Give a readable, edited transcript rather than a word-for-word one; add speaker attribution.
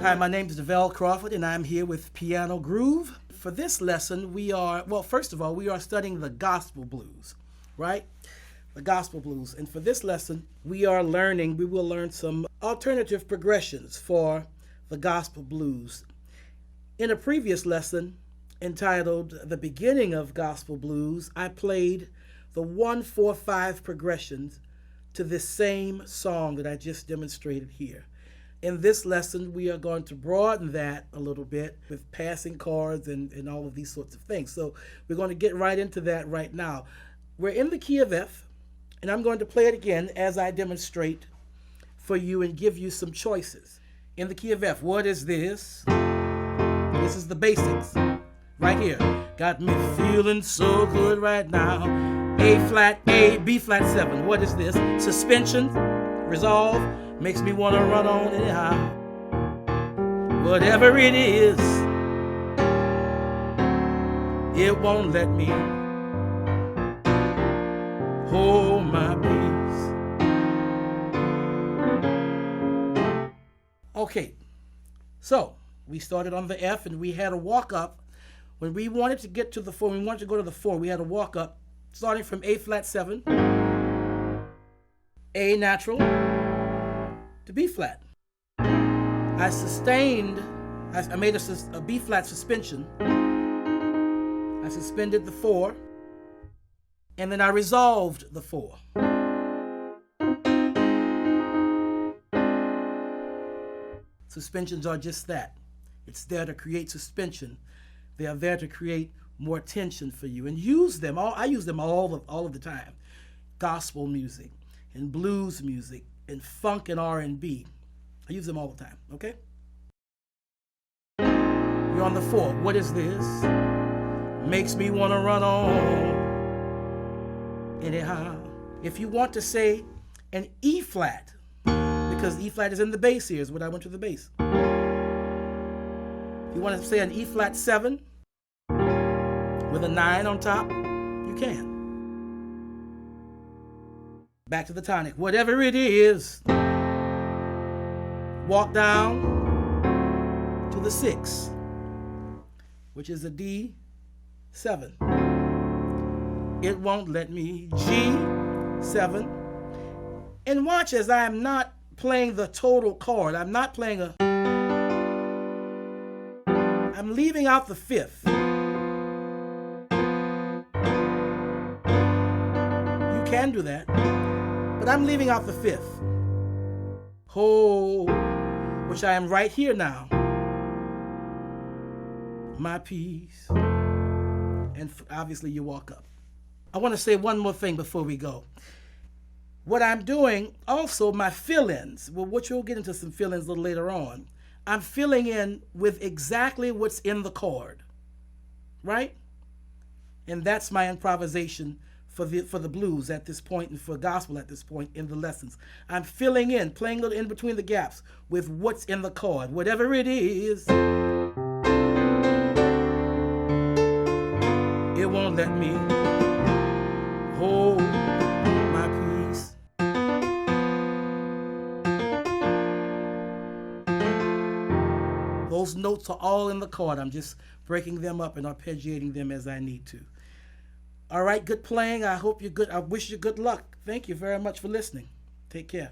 Speaker 1: Hi, my name is Davell Crawford, and I'm here with PianoGroove. For this lesson, first of all, we are studying the gospel blues, right? The gospel blues. And for this lesson, we will learn some alternative progressions for the gospel blues. In a previous lesson entitled The Beginning of Gospel Blues, I played the 1-4-5 progressions to this same song that I just demonstrated here. In this lesson, we are going to broaden that a little bit with passing chords and all of these sorts of things. So we're going to get right into that right now. We're in the key of F, and I'm going to play it again as I demonstrate for you and give you some choices. In the key of F, what is this? This is the basics right here. Got me feeling so good right now. A flat, A, B flat 7. What is this? Suspension, resolve. Makes me want to run on anyhow. Whatever it is, it won't let me hold my peace. Okay, so we started on the F and we had a walk up. When we wanted to get to the 4, we wanted to go to the 4, we had a walk up starting from A flat 7, A natural, to B flat. I made a B flat suspension. I suspended the 4, and then I resolved the 4. Suspensions are just that. It's there to create suspension. They are there to create more tension for you, and use them. I use them all of the time. Gospel music and blues music and funk and R&B. I use them all the time, okay? You're on the 4. What is this? Makes me want to run on anyhow. If you want to say an E flat, because E flat is in the bass here, is what I went to the bass. If you want to say an E flat 7 with a 9 on top, you can. Back to the tonic. Whatever it is, walk down to the 6, which is a D7. It won't let me. G7. And watch as I am not playing the total chord. I'm leaving out the 5th. You can do that, but I'm leaving out the 5th. Hold, which I am right here now. My peace. And obviously you walk up. I want to say one more thing before we go. What I'm doing, also my fill-ins, which we'll get into some fill-ins a little later on. I'm filling in with exactly what's in the chord, right? And that's my improvisation for the blues at this point and for gospel at this point in the lessons. I'm filling in, playing a little in between the gaps with what's in the chord. Whatever it is, it won't let me hold my peace. Those notes are all in the chord. I'm just breaking them up and arpeggiating them as I need to. All right, good playing. I hope you're good. I wish you good luck. Thank you very much for listening. Take care.